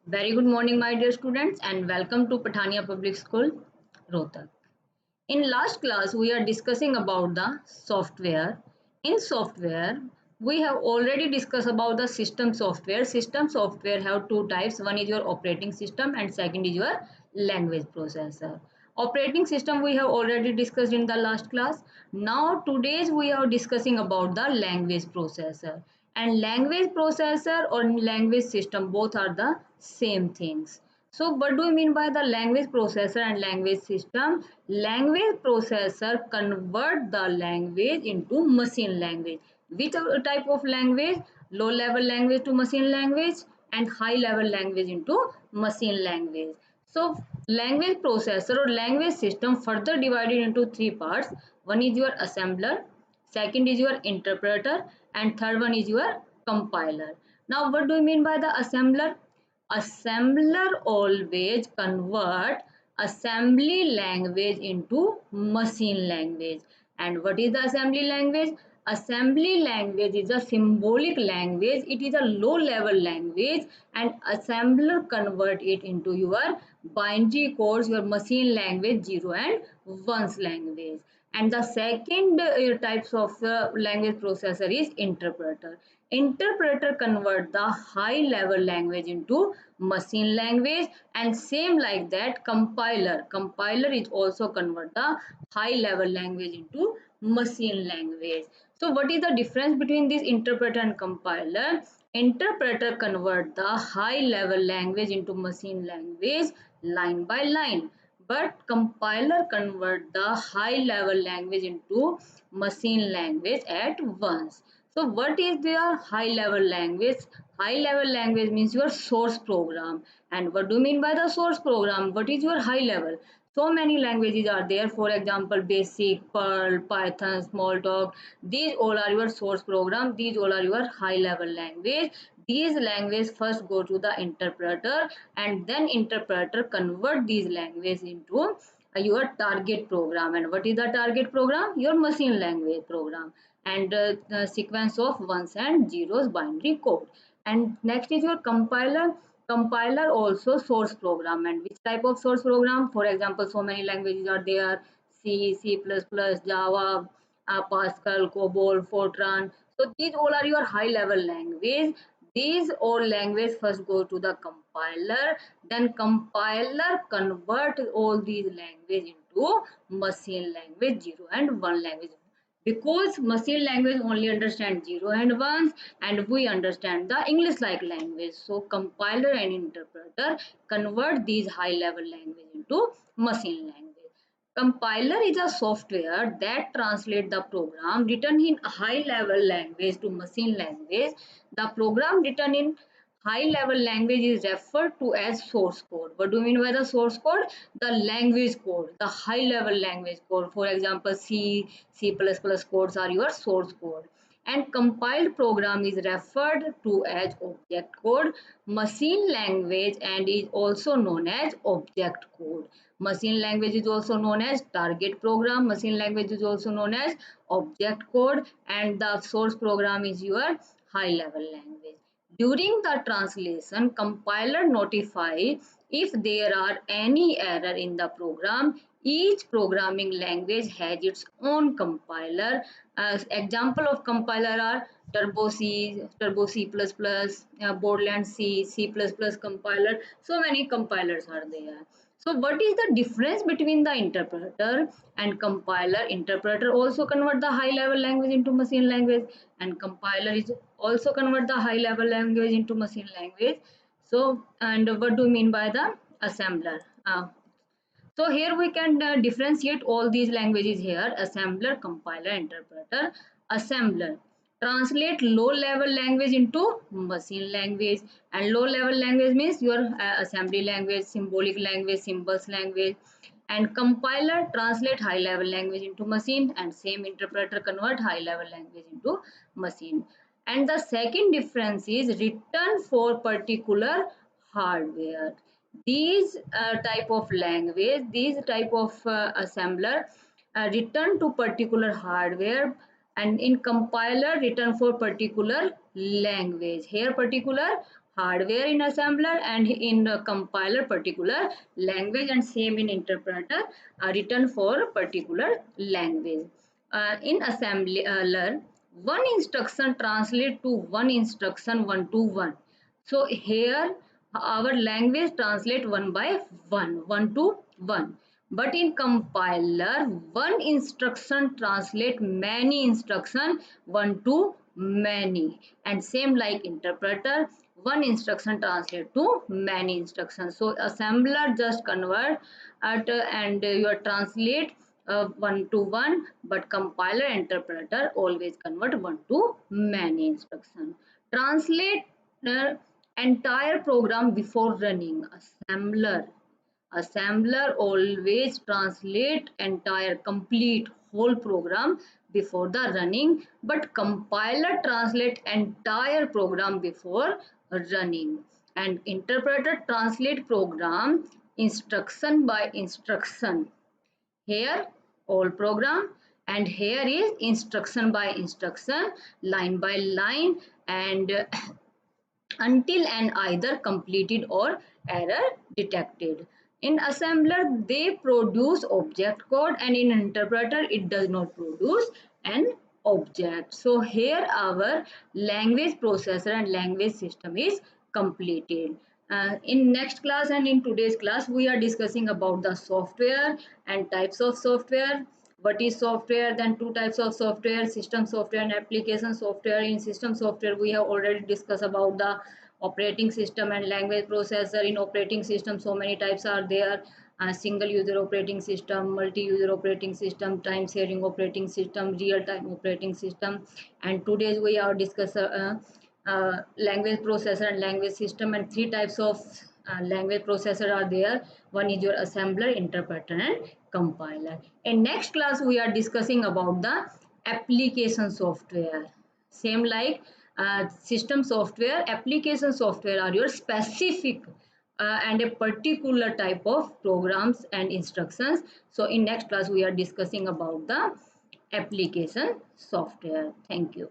Very good morning, my dear students, and welcome to Pathania Public School, Rohtak. In last class, we are discussing about the software. In software, we have already discussed about the system software. System software have two types. One is your operating system, and second is your language processor. Operating system we have already discussed in the last class. Now today's we are discussing about the language processor. And language processor or language system both are the same things. So what do you mean by the language processor and language system? Language processor convert the language into machine language. Which type of language? Low level language to machine language and high level language into machine language. So language processor or language system further divided into three parts. One is your assembler, second is your interpreter, and third one is your compiler. Now what do you mean by the assembler? Assembler always convert assembly language into machine language. And what is the assembly language? Assembly language is a symbolic language. It is a low level language, and assembler convert it into your binary codes, your machine language 0 and 1's language. And the second types of language processor is interpreter. Interpreter convert the high level language into machine language, and same like that compiler is also convert the high level language into machine language. So what is the difference between this interpreter and compiler? Interpreter convert the high level language into machine language line by line, but compiler convert the high level language into machine language at once. So what is their high level language? High level language means your source program. And what do you mean by the source program? What is your high level? So many languages are there. For example, basic, Perl, Python, Smalltalk. These all are your source program. These all are your high level language. These languages first go to the interpreter, and then interpreter convert these languages into your target program. And what is the target program? Your machine language program, and the sequence of ones and zeros binary code. And next is your compiler. Compiler also source program. And which type of source program? For example, so many languages are there: C, C++, Java, Pascal, COBOL, Fortran. So these all are your high level language. These all language first go to the compiler, then compiler convert all these language into machine language 0 and 1 language, because machine language only understand 0 and 1s, and we understand the English like language. So compiler and interpreter convert these high level language into machine language. Compiler is a software that translates the program written in high level language to machine language. The program written in high level language is referred to as source code. What do you mean by the source code? The language code, the high level language code. For example, C, C++ codes are your source code. And compiled program is referred to as object code, machine language, and is also known as object code. Machine language is also known as target program. Machine language is also known as object code, and the source program is your high level language. During the translation, compiler notify if there are any error in the program. Each programming language has its own compiler. As example of compiler are Turbo C++, Borderland C, C++ compiler. So many compilers are there. So what is the difference between the interpreter and compiler? Interpreter also convert the high level language into machine language, and compiler is also convert the high level language into machine language. So, and what do you mean by the assembler? So here we can differentiate all these languages here: assembler, compiler, interpreter. Assembler translate low level language into machine language, and low level language means your assembly language, symbolic language, symbols language. And compiler translate high level language into machine, and same interpreter convert high level language into machine. And the second difference is written for particular hardware. These type of language, these type of assembler written to particular hardware, and in compiler written for particular language. Here particular hardware in assembler and in the compiler particular language, and same in interpreter written for particular language. In assembler, one instruction translate to one instruction one to one. So here our language translate one by one to one. But in compiler, one instruction translate many instruction one to many, and same like interpreter, one instruction translate to many instructions. So assembler just convert and you translate one to one, but compiler interpreter always convert one to many instruction. Translate entire program before running. Assembler always translate entire complete whole program before the running, but compiler translate entire program before running, and interpreter translate program instruction by instruction. Here all program, and here is instruction by instruction, line by line, and until and either completed or error detected. In assembler, they produce object code, and in interpreter, it does not produce an object. So here our language processor and language system is completed. In next class and in today's class, we are discussing about the software and types of software. What is software? Then two types of software: system software and application software. In system software, we have already discussed about the operating system and language processor. In operating system, so many types are there: single user operating system, multi-user operating system, time sharing operating system, real-time operating system. And today we are discussing language processor and language system, and three types of language processor are there. One is your assembler, interpreter, and compiler. In next class, we are discussing about the application software. Same like system software, application software are your specific and a particular type of programs and instructions. So in next class, we are discussing about the application software. Thank you.